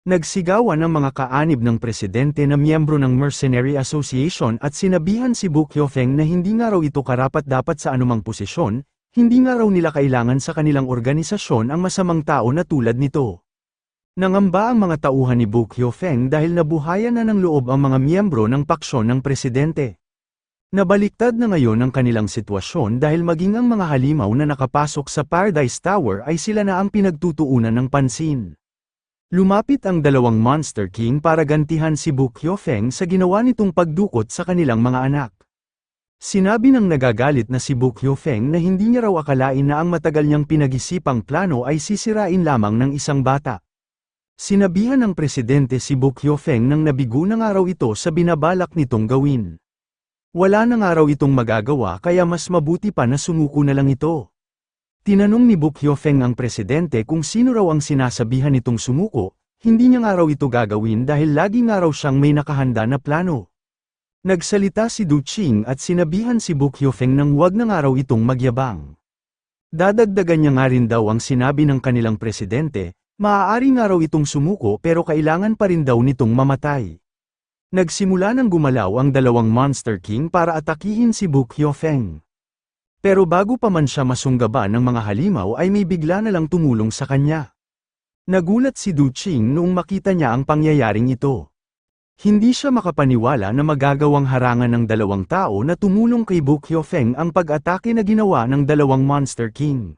Nagsigawan ang mga kaanib ng presidente na miyembro ng Mercenary Association at sinabihan si Bu Kyofeng na hindi nga raw ito karapat-dapat sa anumang posisyon, hindi nga raw nila kailangan sa kanilang organisasyon ang masamang tao na tulad nito. Nangamba ang mga tauhan ni Bu Kyofeng dahil nabuhayan na ng loob ang mga miyembro ng paksyon ng presidente. Nabaliktad na ngayon ang kanilang sitwasyon dahil maging ang mga halimaw na nakapasok sa Paradise Tower ay sila na ang pinagtutuunan ng pansin. Lumapit ang dalawang Monster King para gantihan si Bu Kyofeng sa ginawa nitong pagdukot sa kanilang mga anak. Sinabi ng nagagalit na si Bu Kyofeng na hindi niya raw akalain na ang matagal niyang pinag-isipang plano ay sisirain lamang ng isang bata. Sinabihan ng presidente si Bu Kyofeng nang nabigo na nga raw ito sa binabalak nitong gawin. Wala na nga raw itong magagawa kaya mas mabuti pa na sumuko na lang ito. Tinanong ni Bu Kyofeng ang presidente kung sino raw ang sinasabihan nitong sumuko, hindi niya nga raw ito gagawin dahil lagi nga raw siyang may nakahanda na plano. Nagsalita si Du Qing at sinabihan si Bu Kyofeng nang huwag na nga raw itong magyabang. Dadagdagan niya nga rin daw ang sinabi ng kanilang presidente, maaari nga raw itong sumuko pero kailangan pa rin daw nitong mamatay. Nagsimula ng gumalaw ang dalawang Monster King para atakihin si Bu Kyofeng. Pero bago pa man siya masunggaban ng mga halimaw ay may bigla na lang tumulong sa kanya. Nagulat si Du Qing noong makita niya ang pangyayaring ito. Hindi siya makapaniwala na magagawang harangan ng dalawang tao na tumulong kay Bu Kyofeng ang pag-atake na ginawa ng dalawang Monster King.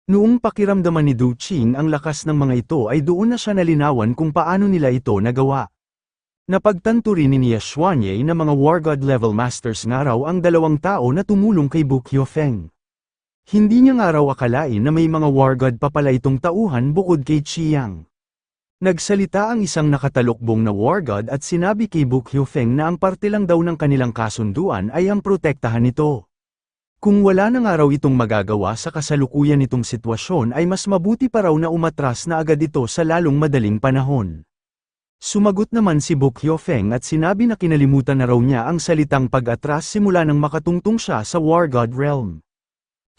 Noong pakiramdaman ni Du Qing ang lakas ng mga ito ay doon na siya nalinawan kung paano nila ito nagawa. Napagtanto rin ni Xuanye na mga War God level masters nga raw ang dalawang tao na tumulong kay Bu Kyofeng. Hindi niya nga raw akalain na may mga War God pa pala itong tauhan bukod kay Chiang. Nagsalita ang isang nakatalukbong na War God at sinabi kay Bu Kyofeng na ang parte lang daw ng kanilang kasunduan ay ang protektahan nito. Kung wala na nga raw itong magagawa sa kasalukuyan nitong sitwasyon ay mas mabuti pa raw na umatras na agad ito sa lalong madaling panahon. Sumagot naman si Bu Kyofeng at sinabi na kinalimutan na raw niya ang salitang pag-atras simula nang makatungtong siya sa War God realm.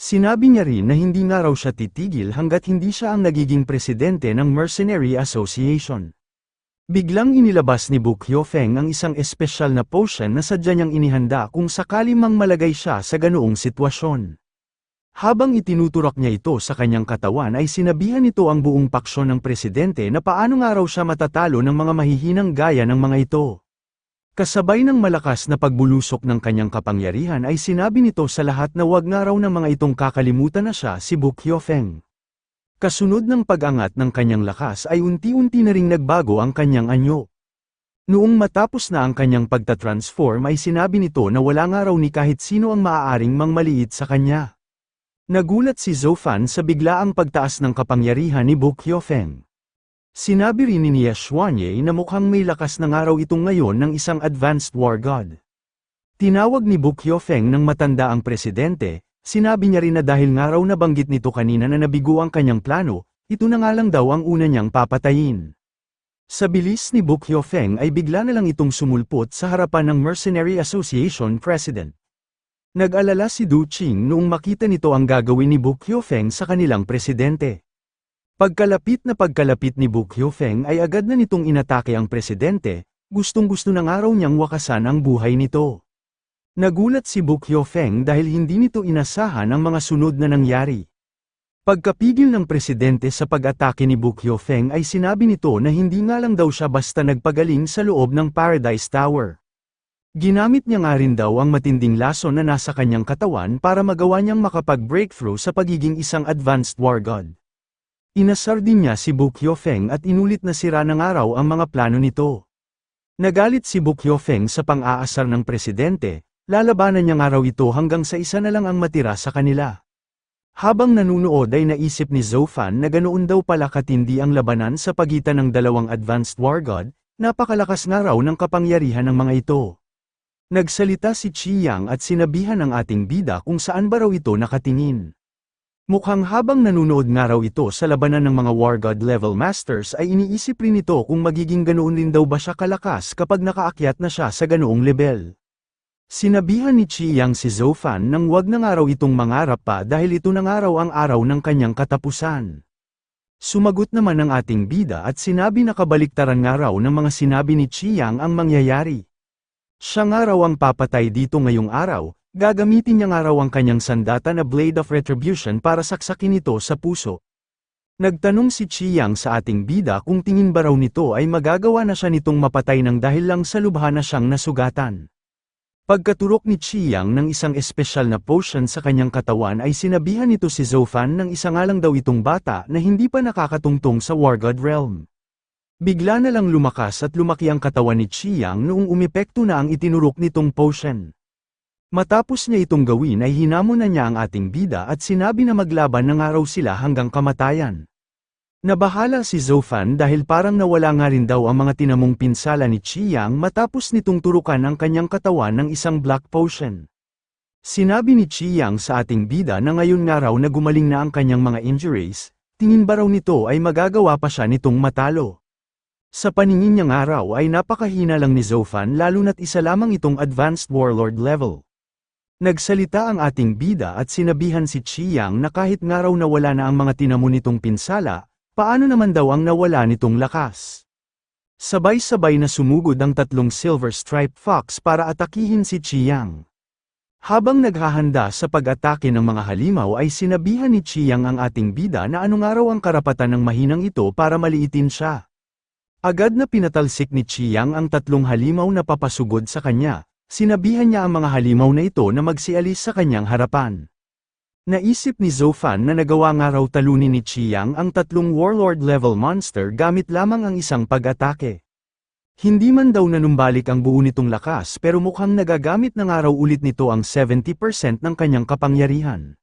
Sinabi niya rin na hindi nga raw siya titigil hanggat hindi siya ang nagiging presidente ng Mercenary Association. Biglang inilabas ni Bu Kyofeng ang isang espesyal na potion na sadya niyang inihanda kung sakali mang malagay siya sa ganoong sitwasyon. Habang itinuturak niya ito sa kanyang katawan ay sinabihan nito ang buong paksyon ng presidente na paano nga raw siya matatalo ng mga mahihinang gaya ng mga ito. Kasabay ng malakas na pagbulusok ng kanyang kapangyarihan ay sinabi nito sa lahat na wag nga raw ng mga itong kakalimutan na siya si Bu Kyofeng. Kasunod ng pag-angat ng kanyang lakas ay unti-unti na ring nagbago ang kanyang anyo. Noong matapos na ang kanyang pagtatransform ay sinabi nito na wala nga raw ni kahit sino ang maaaring mangmaliit sa kanya. Nagulat si Zhou Fan sa biglaang pagtaas ng kapangyarihan ni Bu Kyofeng. Sinabi rin ni Xuanye na mukhang may lakas na nga raw itong ngayon ng isang advanced war god. Tinawag ni Bu Kyofeng ng matanda ang presidente, sinabi niya rin na dahil nga raw nabanggit nito kanina na nabigo ang kanyang plano, ito na nga lang daw ang una niyang papatayin. Sa bilis ni Bu Kyofeng ay bigla na lang itong sumulpot sa harapan ng Mercenary Association President. Nag-alala si Du Qing noong makita nito ang gagawin ni Bu Kyofeng sa kanilang presidente. Pagkalapit ni Bu Kyofeng ay agad na nitong inatake ang presidente, gustong-gusto na nga raw niyang wakasan ang buhay nito. Nagulat si Bu Kyofeng dahil hindi nito inasahan ang mga sunod na nangyari. Pagkapigil ng presidente sa pag-atake ni Bu Kyofeng ay sinabi nito na hindi nga lang daw siya basta nagpagaling sa loob ng Paradise Tower. Ginamit niya nga rin daw ang matinding lason na nasa kanyang katawan para magawa niyang makapag-breakthrough sa pagiging isang advanced war god. Inasar din niya si Bu Kyofeng at inulit na sira ng araw ang mga plano nito. Nagalit si Bu Kyofeng sa pang-aasar ng presidente, lalabanan niya nga raw ito hanggang sa isa na lang ang matira sa kanila. Habang nanunood ay naisip ni Zhou Fan na ganoon daw pala katindi ang labanan sa pagitan ng dalawang advanced war god, napakalakas nga raw ng kapangyarihan ng mga ito. Nagsalita si Chiang at sinabihan ang ating bida kung saan ba raw ito nakatingin. Mukhang habang nanunood nga raw ito sa labanan ng mga War God level masters ay iniisip rin ito kung magiging ganoon rin daw ba siya kalakas kapag nakaakyat na siya sa ganoong level. Sinabihan ni Chiang si Zhou Fan nang wag na nga raw itong mangarap pa dahil ito na nga raw ang araw ng kanyang katapusan. Sumagot naman ang ating bida at sinabi na kabaliktaran nga raw ng mga sinabi ni Chiang ang mangyayari. Siya nga raw ang papatay dito ngayong araw, gagamitin niya nga raw ang kanyang sandata na Blade of Retribution para saksakin ito sa puso. Nagtanong si Chiang sa ating bida kung tingin ba raw nito ay magagawa na siya nitong mapatay ng dahil lang sa lubha na siyang nasugatan. Pagkaturok ni Chiang ng isang espesyal na potion sa kanyang katawan ay sinabihan nito si Zofan ng isa nga lang daw itong bata na hindi pa nakakatungtong sa War God Realm. Bigla na lang lumakas at lumaki ang katawan ni Chiang noong umepekto na ang itinurok nitong potion. Matapos niya itong gawin ay hinamon na niya ang ating bida at sinabi na maglaban na nga raw sila hanggang kamatayan. Nabahala si Zofan dahil parang nawala nga rin daw ang mga tinamong pinsala ni Chiang matapos nitong turukan ang kanyang katawan ng isang black potion. Sinabi ni Chiang sa ating bida na ngayon nga raw na gumaling na ang kanyang mga injuries, tingin ba raw nito ay magagawa pa siya nitong matalo. Sa paningin niya nga raw ay napakahina lang ni Zofan lalo na't isa lamang itong advanced warlord level. Nagsalita ang ating bida at sinabihan si Chiang na kahit nga raw nawala na ang mga tinamo nitong pinsala, paano naman daw ang nawala nitong lakas? Sabay-sabay na sumugod ang tatlong silver striped fox para atakihin si Chiang. Habang naghahanda sa pag-atake ng mga halimaw ay sinabihan ni Chiang ang ating bida na anong araw ang karapatan ng mahinang ito para maliitin siya. Agad na pinatalsik ni Chiang ang tatlong halimaw na papasugod sa kanya, sinabihan niya ang mga halimaw na ito na magsialis sa kanyang harapan. Naisip ni Zofan na nagawa nga raw talunin ni Chiang ang tatlong warlord-level monster gamit lamang ang isang pag-atake. Hindi man daw nanumbalik ang buo nitong lakas pero mukhang nagagamit na nga raw ulit nito ang 70% ng kanyang kapangyarihan.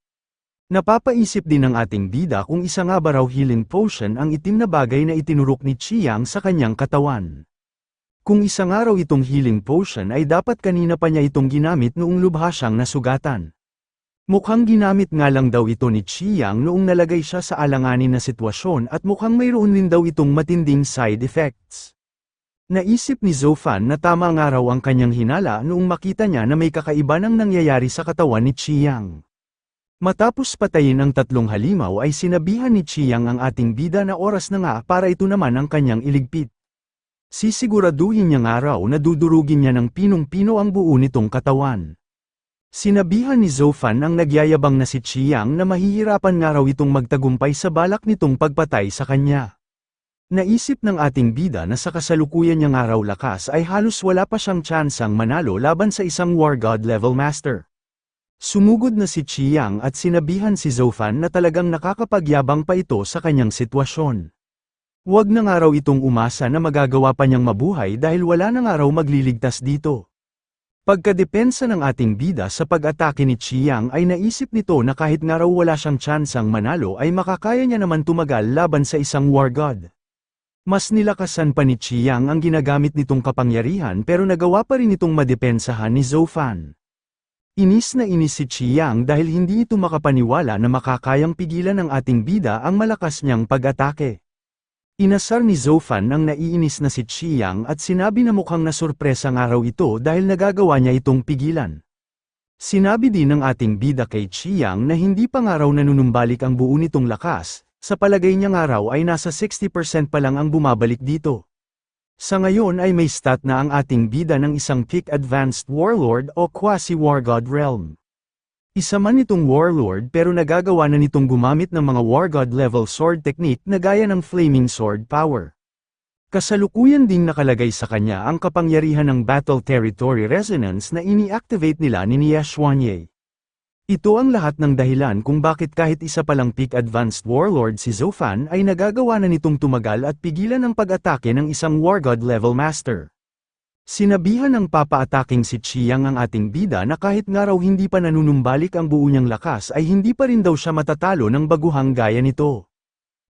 Napapaisip din ng ating bida kung isa nga ba raw healing potion ang itim na bagay na itinurok ni Chiang sa kanyang katawan. Kung isa nga raw itong healing potion ay dapat kanina pa niya itong ginamit noong lubha siyang nasugatan. Mukhang ginamit nga lang daw ito ni Chiang noong nalagay siya sa alanganin na sitwasyon at mukhang mayroon din daw itong matinding side effects. Naisip ni Zofan na tama nga raw ang kanyang hinala noong makita niya na may kakaiba nang nangyayari sa katawan ni Chiang. Matapos patayin ang tatlong halimaw ay sinabihan ni Chiang ang ating bida na oras na nga para ito naman ang kanyang iligpit. Sisiguraduhin niya nga raw na dudurugin niya ng pinong-pino ang buo nitong katawan. Sinabihan ni Zofan ang nagyayabang na si Chiang na mahihirapan nga raw itong magtagumpay sa balak nitong pagpatay sa kanya. Naisip ng ating bida na sa kasalukuyan niya nga raw lakas ay halos wala pa siyang tsansang manalo laban sa isang War God level master. Sumugod na si Chiang at sinabihan si Zofan na talagang nakakapagyabang pa ito sa kanyang sitwasyon. Huwag na nga raw itong umasa na magagawa pa niyang mabuhay dahil wala na nga raw magliligtas dito. Pagkadepensa ng ating bida sa pag-atake ni Chiang ay naisip nito na kahit nga raw wala siyang tsansang manalo ay makakaya niya naman tumagal laban sa isang war god. Mas nilakasan pa ni Chiang ang ginagamit nitong kapangyarihan pero nagawa pa rin itong madepensahan ni Zofan. Inis na inis si Chiang dahil hindi ito makapaniwala na makakayang pigilan ng ating bida ang malakas niyang pag-atake. Inasar ni Zofan ang naiinis na si Chiang at sinabi na mukhang nasurpresa nga raw ito dahil nagagawa niya itong pigilan. Sinabi din ng ating bida kay Chiang na hindi pa nga raw nanunumbalik ang buo nitong lakas, sa palagay niya nga raw ay nasa 60% pa lang ang bumabalik dito. Sa ngayon ay may stat na ang ating bida ng isang peak advanced warlord o quasi-war god realm. Isa man itong warlord pero nagagawa na nitong gumamit ng mga war god level sword technique na gaya ng flaming sword power. Kasalukuyan ding nakalagay sa kanya ang kapangyarihan ng Battle Territory Resonance na ini-activate nila ni Nia Xuanye. Ito ang lahat ng dahilan kung bakit kahit isa palang peak advanced warlord si Zofan ay nagagawa na nitong tumagal at pigilan ang pag-atake ng isang war god level master. Sinabihan ng papa-ataking si Chiang ang ating bida na kahit nga raw hindi pa nanunumbalik ang buo niyang lakas ay hindi pa rin daw siya matatalo ng baguhang gaya nito.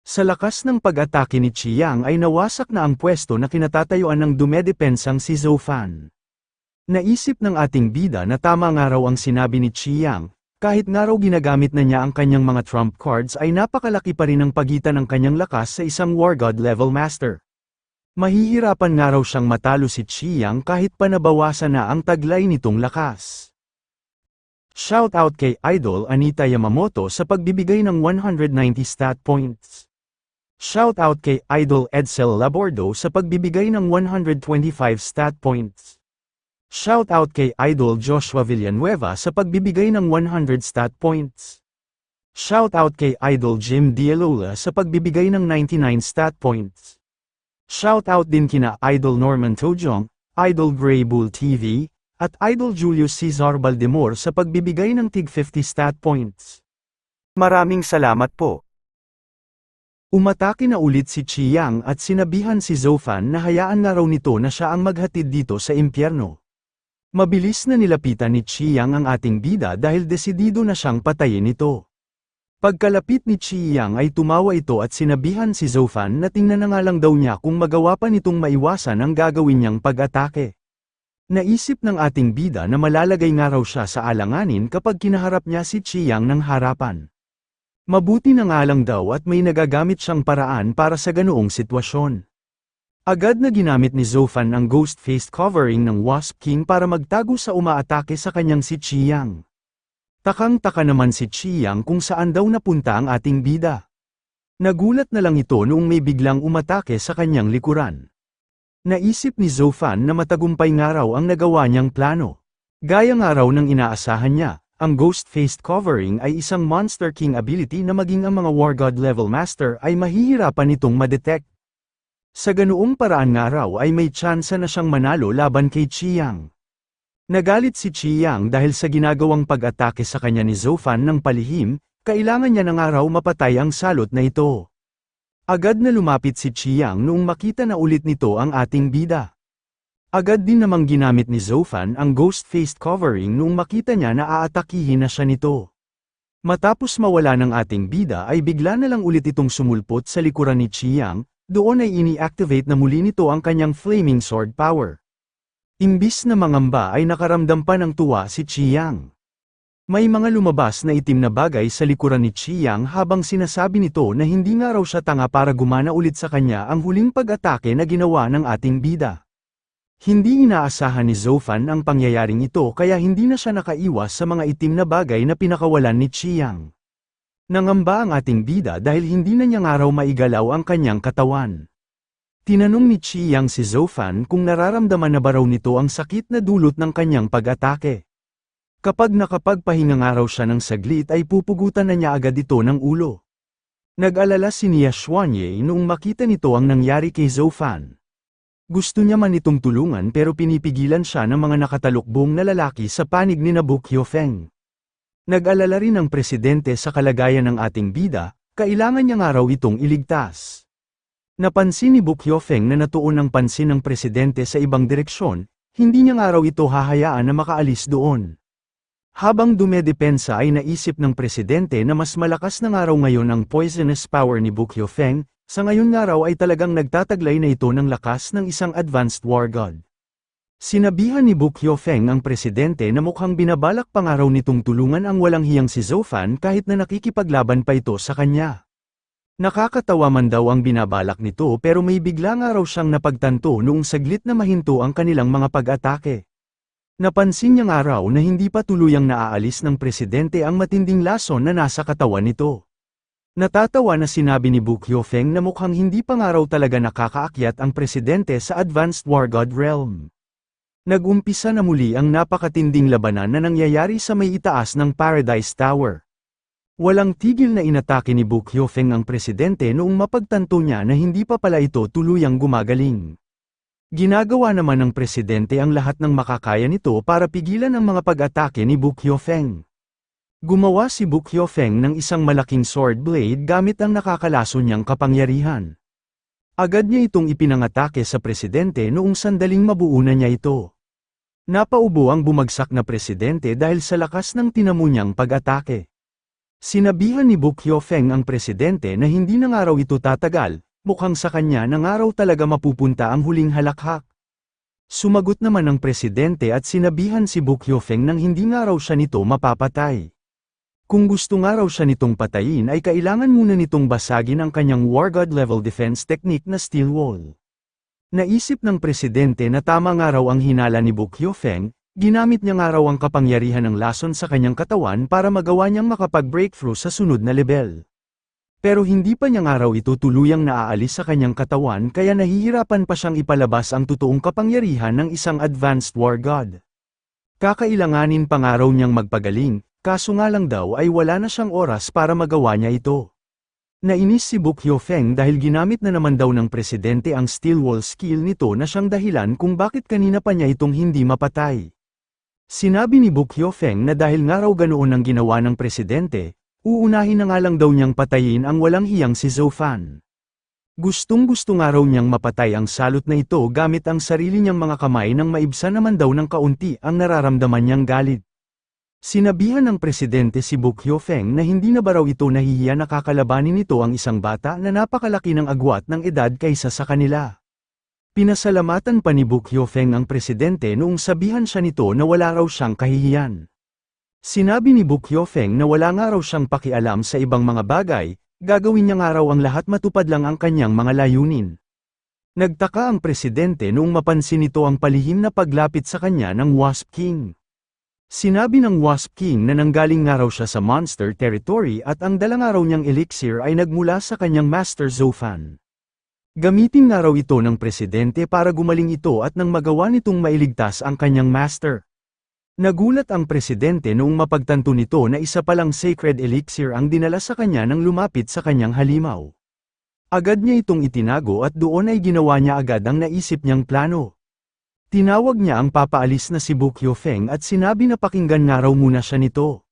Sa lakas ng pag-atake ni Chiang ay nawasak na ang pwesto na kinatatayuan ng dumedepensang si Zofan. Naisip ng ating bida na tama nga raw ang sinabi ni Chiang, kahit nga raw ginagamit na niya ang kanyang mga trump cards ay napakalaki pa rin ang pagitan ng kanyang lakas sa isang war god level master. Mahihirapan nga raw siyang matalo si Chiang kahit pa nabawasan na ang taglay nitong lakas. Shoutout kay Idol Anita Yamamoto sa pagbibigay ng 190 stat points. Shoutout kay Idol Edsel Labordo sa pagbibigay ng 125 stat points. Shoutout kay Idol Joshua Villanueva sa pagbibigay ng 100 stat points. Shoutout kay Idol Jim Dialola sa pagbibigay ng 99 stat points. Shoutout din kina Idol Norman Tojong, Idol Gray Bull TV, at Idol Julius Cesar Baldemor sa pagbibigay ng tig 50 stat points. Maraming salamat po. Umatake na ulit si Chiang at sinabihan si Zofan na hayaan na raw nito na siya ang maghatid dito sa impyerno. Mabilis na nilapitan ni Chiang ang ating bida dahil desidido na siyang patayin ito. Pagkalapit ni Chiang ay tumawa ito at sinabihan si Zofan na tingnan na nga lang daw niya kung magawa pa nitong maiwasan ang gagawin niyang pag-atake. Naisip ng ating bida na malalagay nga raw siya sa alanganin kapag kinaharap niya si Chiang ng harapan. Mabuti na nga lang daw at may nagagamit siyang paraan para sa ganoong sitwasyon. Agad na ginamit ni Zofan ang ghost face covering ng Wasp King para magtago sa umaatake sa kanyang si Chiang. Takang-taka naman si Chiang kung saan daw napunta ang ating bida. Nagulat na lang ito noong may biglang umatake sa kanyang likuran. Naisip ni Zofan na matagumpay nga raw ang nagawa niyang plano. Gaya nga raw ng inaasahan niya, ang ghost face covering ay isang Monster King ability na maging ang mga War God level master ay mahihirapan itong madetect. Sa ganoong paraan nga raw ay may tsansa na siyang manalo laban kay Chiang. Nagalit si Chiang dahil sa ginagawang pag-atake sa kanya ni Zofan ng palihim, kailangan niya na nga raw mapatay ang salot na ito. Agad na lumapit si Chiang noong makita na ulit nito ang ating bida. Agad din namang ginamit ni Zofan ang ghost face covering noong makita niya na aatakihin na siya nito. Matapos mawala ng ating bida ay bigla na lang ulit itong sumulpot sa likuran ni Chiang. Doon ay ini-activate na muli nito ang kanyang flaming sword power. Imbis na mangamba ay nakaramdam pa ng tuwa si Chiang. May mga lumabas na itim na bagay sa likuran ni Chiang habang sinasabi nito na hindi nga raw siya tanga para gumana ulit sa kanya ang huling pag-atake na ginawa ng ating bida. Hindi inaasahan ni Zofan ang pangyayaring ito kaya hindi na siya nakaiwas sa mga itim na bagay na pinakawalan ni Chiang. Nangamba ang ating bida dahil hindi na niya nga raw maigalaw ang kanyang katawan. Tinanong ni Chiang si Zofan kung nararamdaman na ba raw nito ang sakit na dulot ng kanyang pag-atake. Kapag nakapagpahinga nga raw siya ng saglit ay pupugutan na niya agad ito ng ulo. Nag-alala si Nia Xuanye noong makita nito ang nangyari kay Zofan. Gusto niya man itong tulungan pero pinipigilan siya ng mga nakatalukbong na lalaki sa panig ni Buk Hyofeng. Nag-alala rin ang presidente sa kalagayan ng ating bida, kailangan niya nga raw itong iligtas. Napansin ni Buk Hyofeng na natuon ang pansin ng presidente sa ibang direksyon, hindi niya nga raw ito hahayaan na makaalis doon. Habang dumedepensa ay naisip ng presidente na mas malakas na nga raw ngayon ang poisonous power ni Buk Hyofeng, sa ngayon nga raw ay talagang nagtataglay na ito ng lakas ng isang advanced war god. Sinabihan ni Buk Hyofeng ang presidente na mukhang binabalak pa nga raw nitong tulungan ang walang hiyang si Zofan kahit na nakikipaglaban pa ito sa kanya. Nakakatawa man daw ang binabalak nito pero may bigla nga raw siyang napagtanto noong saglit na mahinto ang kanilang mga pag-atake. Napansin niya nga raw na hindi pa tuluyang naaalis ng presidente ang matinding lason na nasa katawan nito. Natatawa na sinabi ni Buk Hyofeng na mukhang hindi pa nga raw talaga nakakaakyat ang presidente sa advanced war god realm. Nag-umpisa na muli ang napakatinding labanan na nangyayari sa may itaas ng Paradise Tower. Walang tigil na inatake ni Buk Hyofeng ang presidente noong mapagtanto niya na hindi pa pala ito tuluyang gumagaling. Ginagawa naman ng presidente ang lahat ng makakaya nito para pigilan ang mga pag-atake ni Buk Hyofeng. Gumawa si Buk Hyofeng ng isang malaking sword blade gamit ang nakakalason niyang kapangyarihan. Agad niya itong ipinangatake sa presidente noong sandaling mabuo na niya ito. Napaubo ang bumagsak na presidente dahil sa lakas ng tinamo niyang pag-atake. Sinabihan ni Buk Hyofeng ang presidente na hindi na nga raw ito tatagal, mukhang sa kanya na nga raw talaga mapupunta ang huling halakhak. Sumagot naman ang presidente at sinabihan si Buk Hyofeng nang hindi nga raw siya nito mapapatay. Kung gusto nga raw siya nitong patayin ay kailangan muna nitong basagin ang kanyang War God level defense technique na steel wall. Naisip ng presidente na tama nga raw ang hinala ni Buk Hyofeng, ginamit niya nga raw ang kapangyarihan ng lason sa kanyang katawan para magawa niyang makapag-breakthrough sa sunod na level. Pero hindi pa niya nga raw ito tuluyang naaalis sa kanyang katawan kaya nahihirapan pa siyang ipalabas ang totoong kapangyarihan ng isang advanced war god. Kakailanganin pa nga raw niyang magpagaling, kaso nga lang daw ay wala na siyang oras para magawa niya ito. Nainis si Bok Hyofeng dahil ginamit na naman daw ng presidente ang steel wall skill nito na siyang dahilan kung bakit kanina pa niya itong hindi mapatay. Sinabi ni Bok Hyofeng na dahil nga raw ganoon ang ginawa ng presidente, uunahin na nga lang daw niyang patayin ang walang hiyang si Zhou Fan. Gustong-gusto nga raw niyang mapatay ang salot na ito gamit ang sarili niyang mga kamay nang maibsan naman daw ng kaunti ang nararamdaman niyang galit. Sinabihan ng presidente si Bok Hyofeng na hindi na ba raw ito nahihiya na kakalabanin nito ang isang bata na napakalaki ng agwat ng edad kaysa sa kanila. Pinasalamatan pa ni Bok Hyofeng ang presidente noong sabihan siya nito na wala raw siyang kahihiyan. Sinabi ni Bok Hyofeng na wala nga raw siyang pakialam sa ibang mga bagay, gagawin niya nga raw ang lahat matupad lang ang kanyang mga layunin. Nagtaka ang presidente noong mapansin nito ang palihim na paglapit sa kanya ng Wasp King. Sinabi ng Wasp King na nanggaling nga raw siya sa monster territory at ang dala nga raw niyang elixir ay nagmula sa kanyang master Zhou Fan. Gamitin nga raw ito ng presidente para gumaling ito at nang magawa nitong mailigtas ang kanyang master. Nagulat ang presidente noong mapagtanto nito na isa palang sacred elixir ang dinala sa kanya nang lumapit sa kanyang halimaw. Agad niya itong itinago at doon ay ginawa niya agad ang naisip niyang plano. Tinawag niya ang papaalis na si Bok Hyofeng at sinabi na pakinggan nga raw muna siya nito.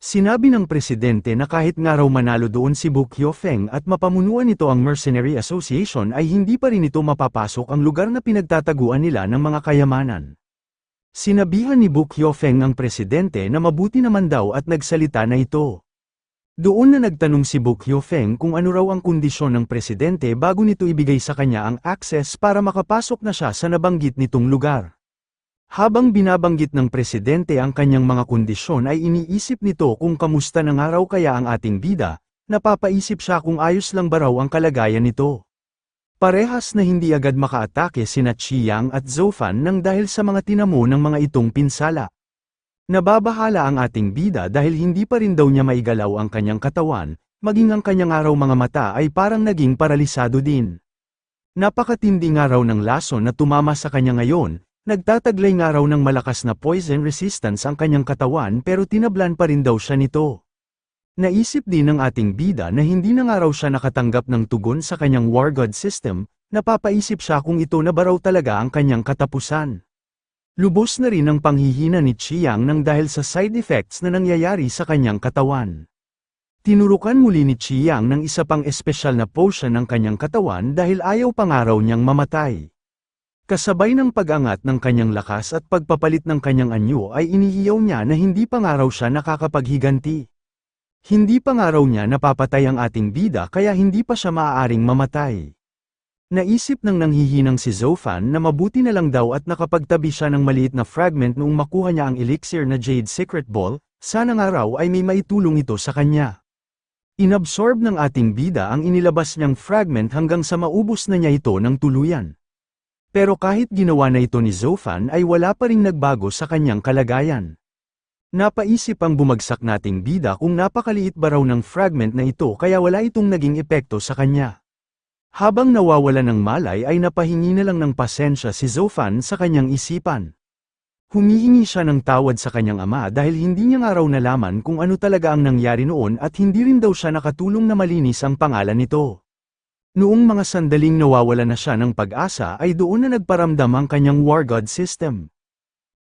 Sinabi ng presidente na kahit nga raw manalo doon si Bok Hyofeng at mapamunuan nito ang Mercenary Association ay hindi pa rin ito mapapasok ang lugar na pinagtataguan nila ng mga kayamanan. Sinabihan ni Bok Hyofeng ang presidente na mabuti naman daw at nagsalita na ito. Doon na nagtanong si Bok Hyofeng kung ano raw ang kondisyon ng presidente bago nito ibigay sa kanya ang access para makapasok na siya sa nabanggit nitong lugar. Habang binabanggit ng presidente ang kanyang mga kondisyon ay iniisip nito kung kamusta na nga raw kaya ang ating bida, napapaisip siya kung ayos lang ba raw ang kalagayan nito. Parehas na hindi agad makaatake sina Chiang at Zhou Fan nang dahil sa mga tinamo ng mga itong pinsala. Nababahala ang ating bida dahil hindi pa rin daw niya maigalaw ang kanyang katawan, maging ang kanyang araw mga mata ay parang naging paralisado din. Napakatindi nga raw ng lason na tumama sa kanya ngayon, nagtataglay nga raw ng malakas na poison resistance ang kanyang katawan pero tinablan pa rin daw siya nito. Naisip din ng ating bida na hindi na nga raw siya nakatanggap ng tugon sa kanyang war god system, napapaisip siya kung ito na ba raw talaga ang kanyang katapusan. Lubos na rin ang panghihina ni Chiang nang dahil sa side effects na nangyayari sa kanyang katawan. Tinurukan muli ni Chiang ng isa pang espesyal na potion ng kanyang katawan dahil ayaw pangaraw niyang mamatay. Kasabay ng pag-angat ng kanyang lakas at pagpapalit ng kanyang anyo ay inihiyaw niya na hindi pangaraw siya nakakapaghiganti. Hindi pangaraw niya napapatay ang ating bida kaya hindi pa siya maaaring mamatay. Naisip ng nanghihinang si Zhou Fan na mabuti na lang daw at nakapagtabi siya ng maliit na fragment noong makuha niya ang elixir na Jade Secret Ball, sana nga raw ay may maitulong ito sa kanya. Inabsorb ng ating bida ang inilabas niyang fragment hanggang sa maubos na niya ito ng tuluyan. Pero kahit ginawa na ito ni Zhou Fan ay wala pa ring nagbago sa kanyang kalagayan. Napaisip ang bumagsak nating bida kung napakaliit ba raw ng fragment na ito kaya wala itong naging epekto sa kanya. Habang nawawala ng malay ay napahingi na lang ng pasensya si Zhou Fan sa kanyang isipan. Humihingi siya ng tawad sa kanyang ama dahil hindi niya nga raw nalaman kung ano talaga ang nangyari noon at hindi rin daw siya nakatulong na malinis ang pangalan nito. Noong mga sandaling nawawala na siya ng pag-asa ay doon na nagparamdam ang kanyang war god system.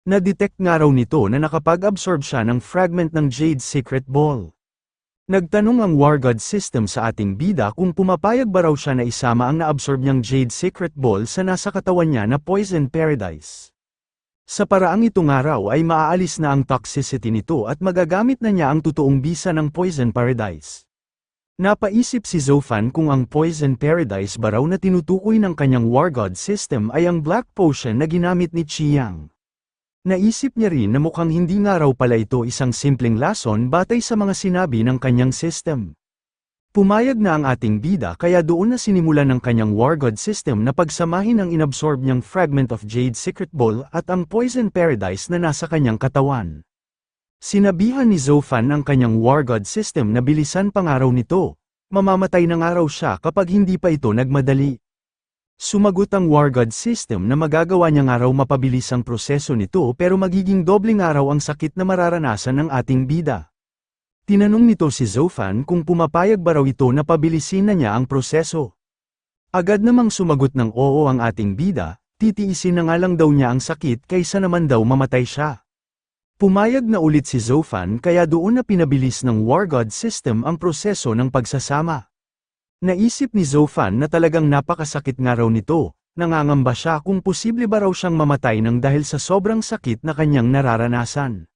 Na-detect nga raw nito na nakapag-absorb siya ng fragment ng Jade Secret Ball. Nagtanong ang war god system sa ating bida kung pumapayag ba raw siya na isama ang na-absorb niyang Jade Secret Ball sa nasa katawan niya na Poison Paradise. Sa paraang ito nga raw ay maaalis na ang toxicity nito at magagamit na niya ang totoong bisa ng Poison Paradise. Napaisip si Zhou Fan kung ang Poison Paradise ba raw na tinutukoy ng kanyang war god system ay ang Black Potion na ginamit ni Chiang. Naisip niya rin na mukhang hindi nga raw pala ito isang simpleng lason batay sa mga sinabi ng kanyang system. Pumayag na ang ating bida kaya doon na sinimulan ng kanyang war god system na pagsamahin ang inabsorb niyang fragment of Jade Secret Ball at ang Poison Paradise na nasa kanyang katawan. Sinabihan ni Zhou Fan ang kanyang war god system na bilisan pangaraw nito, Mamamatay na nga raw siya kapag hindi pa ito nagmadali. Sumagot ang War God system na magagawa niya nga raw mapabilis ang proseso nito pero magiging doble nga raw ang sakit na mararanasan ng ating bida. Tinanong nito si Zofan kung pumapayag ba raw ito na pabilisin na niya ang proseso. Agad namang sumagot ng oo ang ating bida, titiisin na nga lang daw niya ang sakit kaysa naman daw mamatay siya. Pumayag na ulit si Zofan kaya doon na pinabilis ng War God system ang proseso ng pagsasama. Naisip ni Zofan na talagang napakasakit nga raw nito, nangangamba siya kung posible ba raw siyang mamatay ng dahil sa sobrang sakit na kanyang nararanasan.